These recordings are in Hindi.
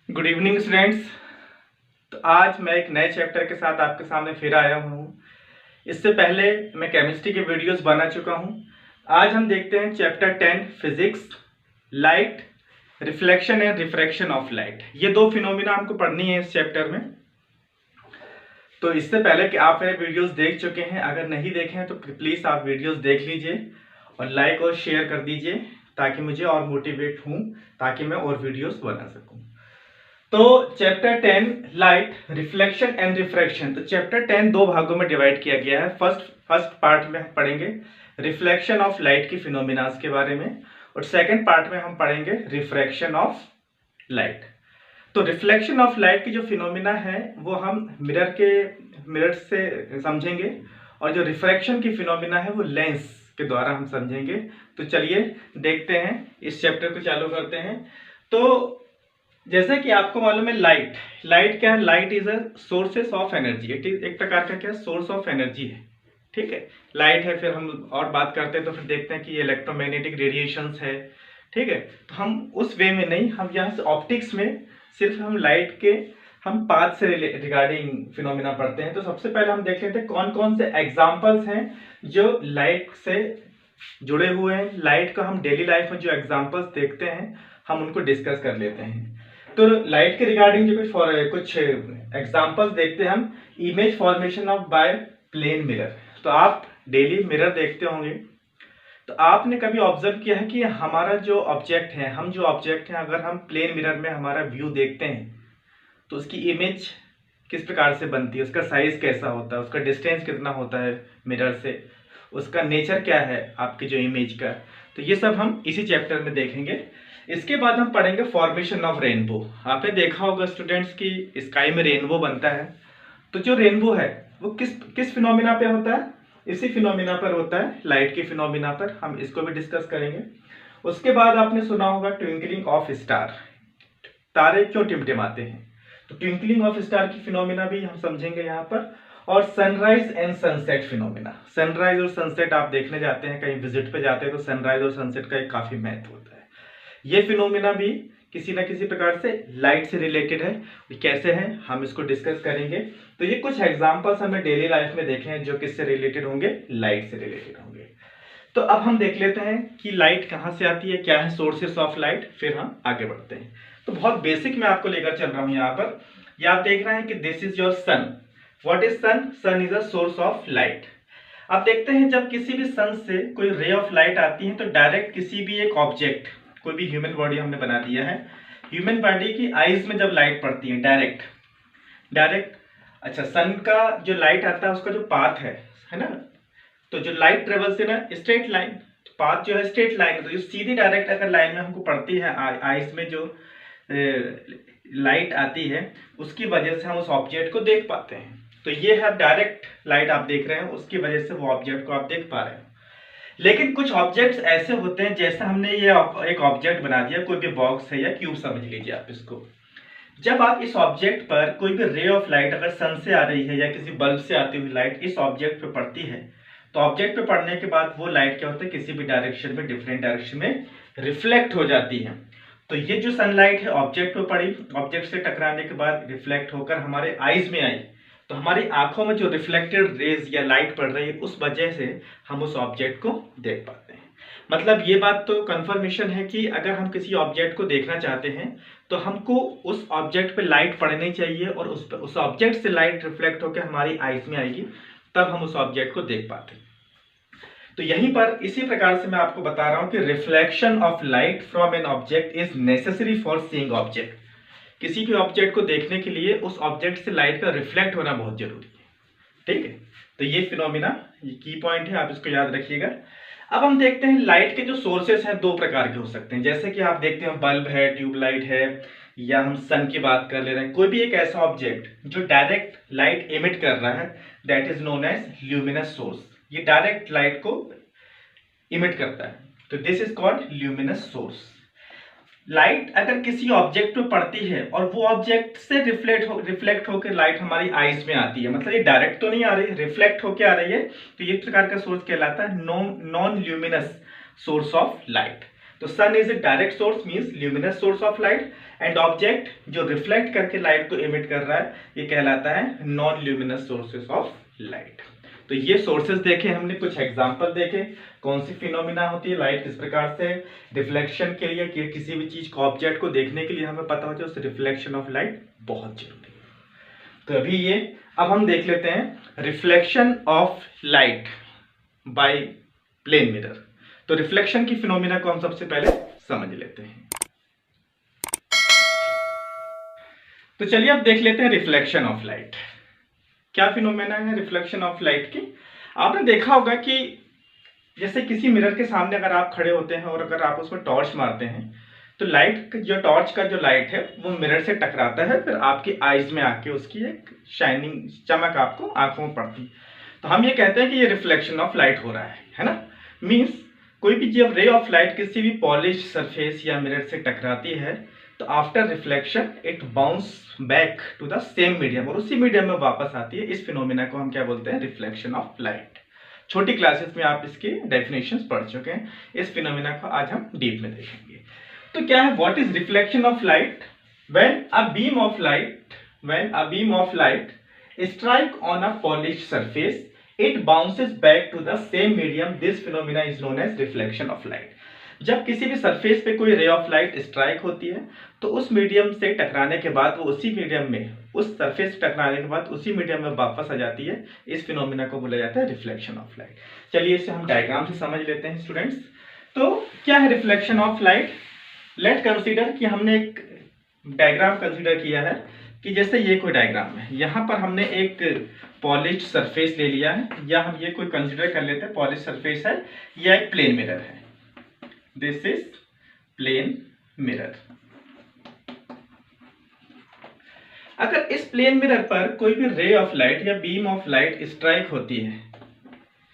Good evening students. तो आज मैं एक नए चैप्टर के साथ आपके सामने फिर आया हूँ। इससे पहले मैं केमिस्ट्री के वीडियोस बना चुका हूँ। आज हम देखते हैं chapter 10 physics, light, reflection and refraction of light. ये दो फिनोमिना हमको पढ़नी है इस चैप्टर में। तो इससे पहले कि आप मेरे वीडियोस देख चुके हैं, अगर नहीं देखे हैं तो प्लीज़ आप वीडियोस देख लीजिए और लाइक और शेयर कर दीजिए ताकि मुझे और मोटिवेट हूँ, ताकि मैं और वीडियोस बना सकूँ। तो chapter 10 light, reflection and refraction. तो चैप्टर 10 दो भागों में डिवाइड किया गया है। फर्स्ट पार्ट में हम पढ़ेंगे रिफ्लेक्शन ऑफ लाइट की फिनोमिनास के बारे में, और सेकंड पार्ट में हम पढ़ेंगे रिफ्रैक्शन ऑफ लाइट। तो रिफ्लेक्शन ऑफ लाइट की जो फिनोमिना है वो हम मिरर से समझेंगे, और जो रिफ्रैक्शन की फिनोमिना है वो लेंस के द्वारा हम समझेंगे। तो चलिए देखते हैं, इस चैप्टर को चालू करते हैं। तो जैसे कि आपको मालूम है लाइट क्या है? Light is a sources of energy. It is एक प्रकार का क्या सोर्स ऑफ एनर्जी है, ठीक है। लाइट है, फिर हम और बात करते हैं तो फिर देखते हैं कि ये इलेक्ट्रोमैग्नेटिक रेडिएशंस है, ठीक है। तो हम उस वे में नहीं, हम यहाँ से ऑप्टिक्स में सिर्फ हम लाइट के हम पाथ से रिगार्डिंग फिनोमिना पढ़ते हैं। तो सबसे पहले हम देख लेते हैं कौन कौन से एग्जाम्पल्स हैं जो लाइट से जुड़े हुए हैं। लाइट का हम डेली लाइफ में जो एग्जाम्पल्स देखते हैं हम उनको डिस्कस कर लेते हैं। तो लाइट के रिगार्डिंग जो कुछ एग्जांपल्स देखते हैं हम। Image formation of by plane mirror. तो आप डेली मिरर देखते होंगे, तो आपने कभी ऑब्जर्व किया है कि हमारा जो ऑब्जेक्ट है, अगर हम प्लेन मिरर में हमारा व्यू देखते हैं तो उसकी इमेज किस प्रकार से बनती है, उसका साइज कैसा होता है, उसका डिस्टेंस कितना होता है मिरर से, उसका नेचर क्या है आपकी जो इमेज का। तो ये सब हम इसी चैप्टर में देखेंगे। इसके बाद हम पढ़ेंगे फॉर्मेशन ऑफ रेनबो। आपने देखा होगा स्टूडेंट्स की स्काई में रेनबो बनता है। तो जो रेनबो है वो किस फिनोमिना पे होता है? इसी फिनोमिना पर होता है, लाइट की फिनोमिना पर। हम इसको भी डिस्कस करेंगे। उसके बाद आपने सुना होगा ट्विंकलिंग ऑफ स्टार, तारे क्यों टिमटिमाते हैं। तो ट्विंकलिंग ऑफ स्टार की फिनोमिना भी हम समझेंगे यहाँ पर। और sunrise and sunset phenomena. Sunrise और सनसेट आप देखने जाते हैं, कहीं विजिट पे जाते हैं तो सनराइज और सनसेट का एक काफी महत्व होता है। ये फिनोमिना भी किसी ना किसी प्रकार से लाइट से रिलेटेड है। कैसे है हम इसको डिस्कस करेंगे। तो ये कुछ एग्जांपल्स हमें डेली लाइफ में देखे हैं जो किससे रिलेटेड होंगे, लाइट से रिलेटेड होंगे। तो अब हम देख लेते हैं कि लाइट कहाँ से आती है, क्या है सोर्सेस ऑफ लाइट, फिर हम आगे बढ़ते हैं। तो बहुत बेसिक मैं आपको लेकर चल रहा हूँ यहाँ पर। ये आप देख रहे हैं कि this is your sun. What is sun? Sun is a source of light. आप देखते हैं जब किसी भी सन से कोई रे ऑफ लाइट आती है तो डायरेक्ट किसी भी एक ऑब्जेक्ट, कोई भी ह्यूमन बॉडी हमने बना दिया है, ह्यूमन बॉडी की आईज में जब लाइट पड़ती है डायरेक्ट अच्छा, सन का जो लाइट आता है उसका जो पाथ है ना, तो जो लाइट ट्रेवल्स है ना स्ट्रेट लाइन, तो पाथ जो है स्ट्रेट लाइन है। तो जो सीधी डायरेक्ट अगर लाइन में हमको पड़ती है आईज में, जो लाइट आती है उसकी वजह से हम उस ऑब्जेक्ट को देख पाते हैं। तो ये है डायरेक्ट लाइट आप देख रहे हैं, उसकी वजह से वो ऑब्जेक्ट को आप देख पा रहे हैं। लेकिन कुछ ऑब्जेक्ट्स ऐसे होते हैं, जैसे हमने ये एक ऑब्जेक्ट बना दिया, कोई भी बॉक्स है या क्यूब समझ लीजिए आप इसको। जब आप इस ऑब्जेक्ट पर कोई भी रे ऑफ लाइट अगर सन से आ रही है या किसी बल्ब से आती हुई लाइट इस ऑब्जेक्ट पे पड़ती है, तो ऑब्जेक्ट पे पड़ने के बाद वो लाइट क्या होता है, किसी भी डायरेक्शन में, डिफरेंट डायरेक्शन में रिफ्लेक्ट हो जाती है। तो ये जो सनलाइट है ऑब्जेक्ट पे पड़ी, ऑब्जेक्ट से टकराने के बाद रिफ्लेक्ट होकर हमारे आईज में आई, तो हमारी आंखों में जो रिफ्लेक्टेड रेज या लाइट पड़ रही है उस वजह से हम उस ऑब्जेक्ट को देख पाते हैं। मतलब ये बात तो कंफर्मेशन है कि अगर हम किसी ऑब्जेक्ट को देखना चाहते हैं तो हमको उस ऑब्जेक्ट पे लाइट पड़नी चाहिए, और उस ऑब्जेक्ट से लाइट रिफ्लेक्ट होकर हमारी आईज में आएगी, तब हम उस ऑब्जेक्ट को देख पाते हैं। तो यहीं पर इसी प्रकार से मैं आपको बता रहा हूं कि reflection of light from an object is necessary for seeing object. किसी भी ऑब्जेक्ट को देखने के लिए उस ऑब्जेक्ट से लाइट का रिफ्लेक्ट होना बहुत जरूरी है, ठीक है। तो ये फिनोमिना, ये की पॉइंट है, आप इसको याद रखिएगा। अब हम देखते हैं लाइट के जो सोर्सेस हैं दो प्रकार के हो सकते हैं। जैसे कि आप देखते हैं बल्ब है, ट्यूबलाइट है, या हम सन की बात कर ले रहे हैं, कोई भी एक ऐसा ऑब्जेक्ट जो डायरेक्ट लाइट एमिट कर रहा है, that is known as luminous source. ये डायरेक्ट लाइट को इमिट करता है, तो this is called luminous source. Light अगर किसी ऑब्जेक्ट पे पड़ती है और वो ऑब्जेक्ट से रिफ्लेक्ट होकर लाइट हमारी आईज में आती है, मतलब ये डायरेक्ट तो नहीं आ रही, रिफ्लेक्ट होकर आ रही है, तो ये प्रकार का सोर्स कहलाता है non luminous source of light. तो sun is a direct source means luminous source of light, and object जो रिफ्लेक्ट करके लाइट को एमिट कर रहा है ये कहलाता है non luminous sources of light. तो ये सोर्सेस देखे हमने, कुछ एग्जांपल देखे कौन सी फिनोमिना होती है, लाइट किस प्रकार से रिफ्लेक्शन के लिए कि किसी भी चीज को ऑब्जेक्ट को देखने के लिए हमें पता हो जाए उस रिफ्लेक्शन ऑफ लाइट बहुत जरूरी है। तो अभी ये अब हम देख लेते हैं reflection of light by plane mirror. तो रिफ्लेक्शन की फिनोमिना को हम सबसे पहले समझ लेते हैं। तो चलिए अब देख लेते हैं रिफ्लेक्शन ऑफ लाइट। क्या फिनोमेना है रिफ्लेक्शन ऑफ लाइट की? आपने देखा होगा कि जैसे किसी मिरर के सामने अगर आप खड़े होते हैं और अगर आप उसमें टॉर्च मारते हैं तो लाइट जो टॉर्च का जो लाइट है वो मिरर से टकराता है, फिर आपकी आईज में आके उसकी एक शाइनिंग चमक आपको आंखों में पड़ती है। तो हम ये कहते हैं कि ये रिफ्लेक्शन ऑफ लाइट हो रहा है ना। मीन्स कोई भी जब रे ऑफ लाइट किसी भी पॉलिश सरफेस या मिरर से टकराती है तो after reflection it bounce back to the same medium, और उसी मीडियम में वापस आती है। इस फिनोमिना को हम क्या बोलते हैं? Reflection of light. छोटी क्लासेस में आप इसकी डेफिनेशंस पढ़ चुके हैं, इस फिनोमिना को आज हम डीप में देखेंगे। तो क्या है, what is reflection of light? When a beam of light strike on a polish surface it bounces back to the same medium, this phenomena is known as reflection of light. जब किसी भी सरफेस पे कोई रे ऑफ लाइट स्ट्राइक होती है तो उस मीडियम से टकराने के बाद वो उसी मीडियम में, उस सरफेस से टकराने के बाद उसी मीडियम में वापस आ जाती है। इस फिनोमिना को बोला जाता है रिफ्लेक्शन ऑफ लाइट। चलिए इसे हम डायग्राम से समझ लेते हैं स्टूडेंट्स। तो क्या है reflection of light? Late consider कि हमने एक डायग्राम कंसीडर किया है कि जैसे ये कोई डायग्राम है, यहाँ पर हमने एक पॉलिश सरफेस ले लिया है, या हम ये कोई कंसीडर कर लेते हैं पॉलिश सरफेस है या एक प्लेन मिरर है। This is plane mirror. अगर इस प्लेन मिरर पर कोई भी रे ऑफ लाइट या बीम ऑफ लाइट स्ट्राइक होती है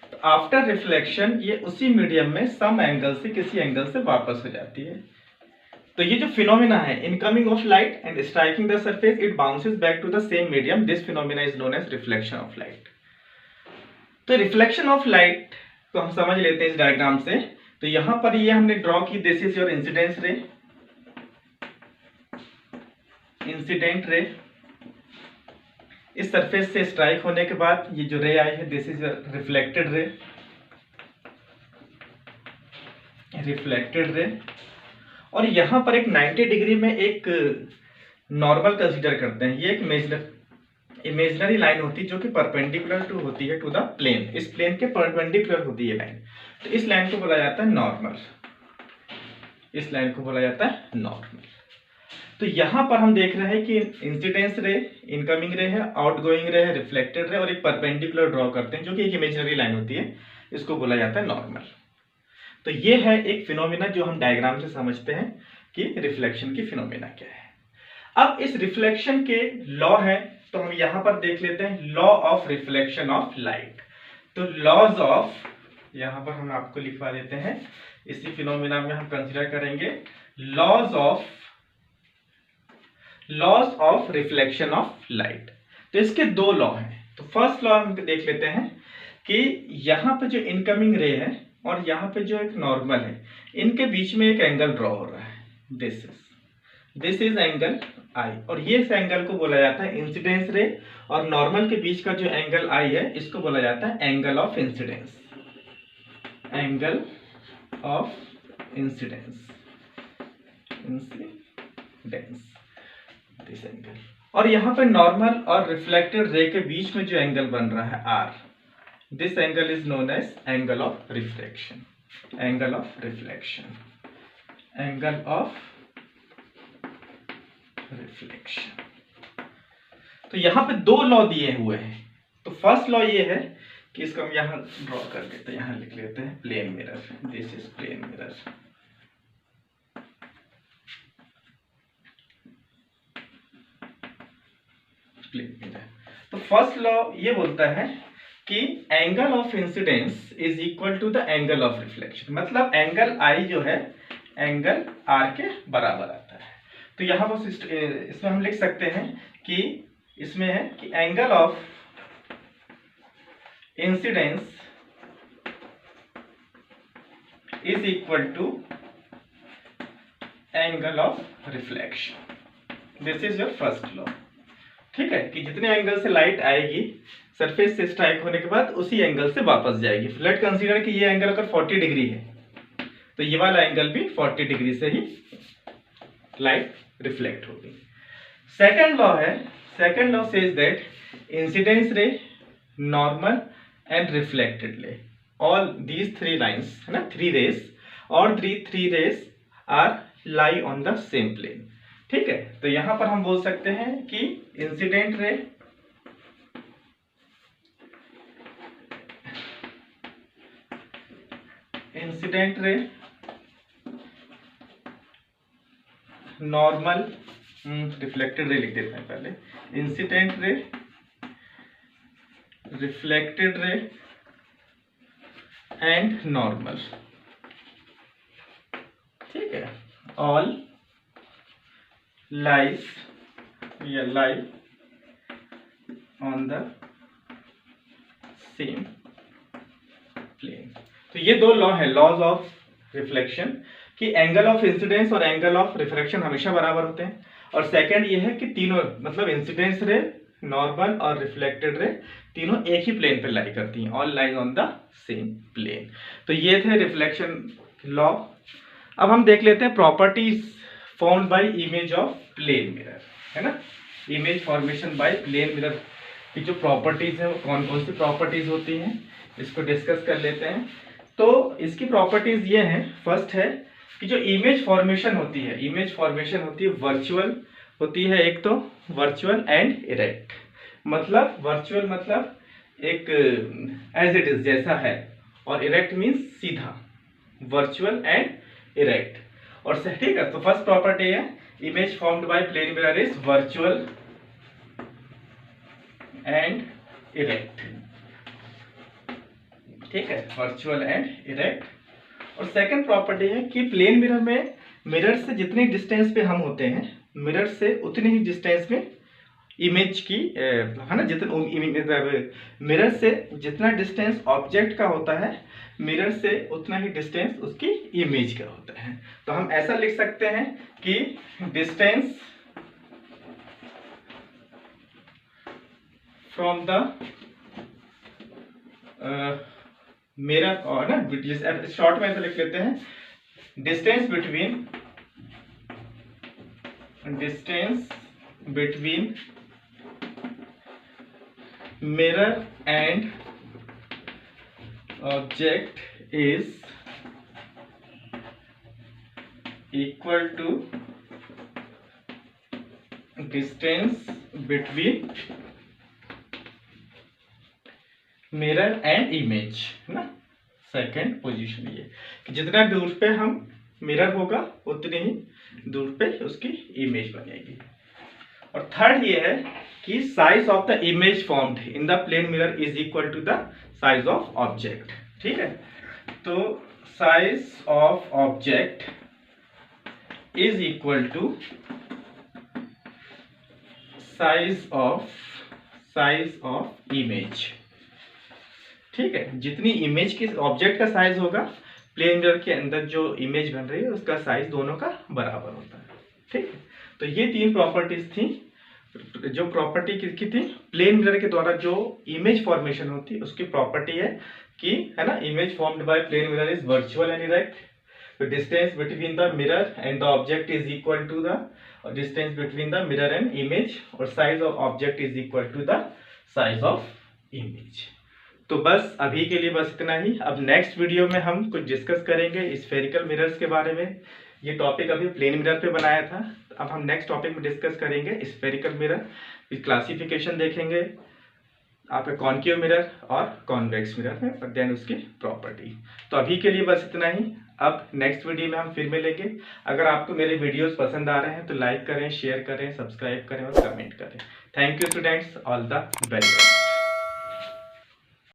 तो आफ्टर रिफ्लेक्शन ये उसी मीडियम में सम एंगल से, किसी एंगल से वापस हो जाती है। तो ये जो फिनोमिना है, incoming of light and striking the surface it bounces back to the same medium, this phenomena is known as reflection of light. तो रिफ्लेक्शन ऑफ लाइट को हम समझ लेते हैं इस डायग्राम से। तो यहां पर ये हमने ड्रॉ की, दिस इज योर इंसिडेंस रे, इंसिडेंट रे। इस सरफेस से स्ट्राइक होने के बाद ये जो रे आई है this is reflected ray, reflected ray. और यहां पर एक 90 डिग्री में एक नॉर्मल कंसीडर करते हैं। ये एक इमेजिनरी लाइन होती है जो कि परपेंडिकुलर टू होती है टू द प्लेन, इस प्लेन के परपेंडिकुलर होती है लाइन। तो इस लाइन को बोला जाता है नॉर्मल, इस लाइन को बोला जाता है नॉर्मल। तो यहां पर हम देख रहे हैं कि इंसिडेंस रे, इनकमिंग रे है, आउटगोइंग रे है, रिफ्लेक्टेड रे, और एक परपेंडिकुलर ड्रॉ करते हैं जो कि एक इमेजिनरी लाइन होती है, इसको बोला जाता है नॉर्मल। तो ये है एक फिनोमिना जो हम डायग्राम से समझते हैं कि रिफ्लेक्शन की फिनोमिना क्या है। अब इस रिफ्लेक्शन के लॉ है तो हम यहां पर देख लेते हैं law of reflection of light. तो लॉज ऑफ, यहां पर हम आपको लिखवा देते हैं, इसी फिनोमिना में हम कंसीडर करेंगे laws of reflection of light. तो इसके दो लॉ हैं। तो फर्स्ट लॉ हम देख लेते हैं कि यहां पे जो इनकमिंग रे है और यहाँ पे जो एक नॉर्मल है, इनके बीच में एक एंगल ड्रॉ हो रहा है। दिस इज एंगल आई, और ये इस एंगल को बोला जाता है इंसिडेंस रे, और नॉर्मल के बीच का जो एंगल आई है इसको बोला जाता है angle of incidence, angle of incidence, this angle. और यहाँ पे नॉर्मल और रिफ्लेक्टेड रे के बीच में जो एंगल बन रहा है are, this angle is known as angle of refraction, angle of reflection, angle of reflection। तो यहां पे दो लॉ दिए हुए हैं। तो फर्स्ट लॉ ये है कि इसको हम यहां ड्रॉ कर देते हैं, यहां लिख लेते हैं plane mirror, this is plane mirror. Plane mirror. तो फर्स्ट लॉ ये बोलता है कि angle of incidence is equal to the angle of reflection, मतलब एंगल आई जो है एंगल आर के बराबर आता है। तो यहाँ पर इसमें हम लिख सकते हैं कि इसमें है कि angle of incidence is equal to angle of reflection. This is your first law. ठीक है, कि जितने एंगल से लाइट आएगी सरफेस से स्ट्राइक होने के बाद उसी एंगल से वापस जाएगी। लेट कंसीडर कि ये एंगल अगर 40 डिग्री है तो ये वाला एंगल भी 40 डिग्री से ही लाइट रिफ्लेक्ट होगी। Second law says that incidence ray, normal and reflected ray, all these three lines है ना, थ्री रेज, और three rays are lie on the same plane. ठीक है, तो यहां पर हम बोल सकते हैं कि incident ray, normal, reflected ray लिख देते हैं पहले, incident ray, reflected ray and normal. ठीक है, ऑल लाइज या lie on the same plane. तो ये दो लॉ है, लॉज ऑफ रिफ्लेक्शन, कि एंगल ऑफ इंसिडेंस और एंगल ऑफ रिफ्रैक्शन हमेशा बराबर होते हैं। और सेकंड ये है कि तीनों मतलब इंसिडेंस रे, नॉर्मल और रिफ्लेक्टेड रे तीनों एक ही प्लेन पे लाई करती हैं, all lies on the same plane. तो ये थे रिफ्लेक्शन लॉ। अब हम देख लेते हैं properties formed by image of plane mirror, है ना, image formation by plane mirror की जो प्रॉपर्टीज है वो कौन कौन सी प्रॉपर्टीज होती हैं, इसको डिस्कस कर लेते हैं। तो इसकी प्रॉपर्टीज ये हैं, फर्स्ट है कि जो इमेज फॉर्मेशन होती है वर्चुअल होती है। एक तो वर्चुअल एंड इरेक्ट, मतलब वर्चुअल मतलब एक एज इट इज जैसा है, और इरेक्ट मीन्स सीधा, वर्चुअल एंड इरेक्ट। और ठीक है, तो फर्स्ट प्रॉपर्टी है image formed by plane mirror is virtual and erect. ठीक है, वर्चुअल एंड इरेक्ट। और सेकंड प्रॉपर्टी है कि प्लेन मिरर में मिरर से जितनी डिस्टेंस पे हम होते हैं, मिरर से उतनी ही डिस्टेंस में इमेज की है ना, जितना मिरर से जितना डिस्टेंस ऑब्जेक्ट का होता है, मिरर से उतना ही डिस्टेंस उसकी इमेज का होता है। तो हम ऐसा लिख सकते हैं कि डिस्टेंस फ्रॉम द मिरर, और ना शॉर्ट में ऐसा लिख लेते हैं, distance between mirror and object is equal to distance between mirror and image, है ना। सेकेंड पोजीशन ये कि जितना दूर पे हम मिरर होगा उतनी ही दूर पे उसकी इमेज बनेगी। और थर्ड ये है कि size of the image formed in the plane mirror is equal to the size of object. ठीक है, तो size of object is equal to size of image. ठीक है, जितनी इमेज की ऑब्जेक्ट का साइज होगा, प्लेन मिरर के अंदर जो इमेज बन रही है उसका साइज दोनों का बराबर होता है। ठीक है, तो ये तीन प्रॉपर्टीज थी। जो प्रॉपर्टी किसकी थी, प्लेन मिरर के द्वारा जो इमेज फॉर्मेशन होती है उसकी प्रॉपर्टी है कि, है ना, image formed by plane mirror is virtual and erect, तो distance between the mirror and the object is equal to the distance between the mirror and image, और size of object is equal to the size of image. तो बस अभी के लिए बस इतना ही। अब नेक्स्ट वीडियो में हम कुछ डिस्कस करेंगे स्फेरिकल मिरर्स के बारे में। ये टॉपिक अभी प्लेन मिरर पे बनाया था, अब हम नेक्स्ट टॉपिक में डिस्कस करेंगे स्फेरिकल मिरर, क्लासिफिकेशन देखेंगे आपके कॉनकेव मिरर और कॉन्वेक्स मिरर में, और देन उसकी प्रॉपर्टी। तो अभी के लिए बस इतना ही। अब नेक्स्ट वीडियो में हम फिर मिलेंगे। अगर आपको मेरे वीडियोस पसंद आ रहे हैं तो लाइक करें, शेयर करें, सब्सक्राइब करें और कमेंट करें। Thank you students, all the very best.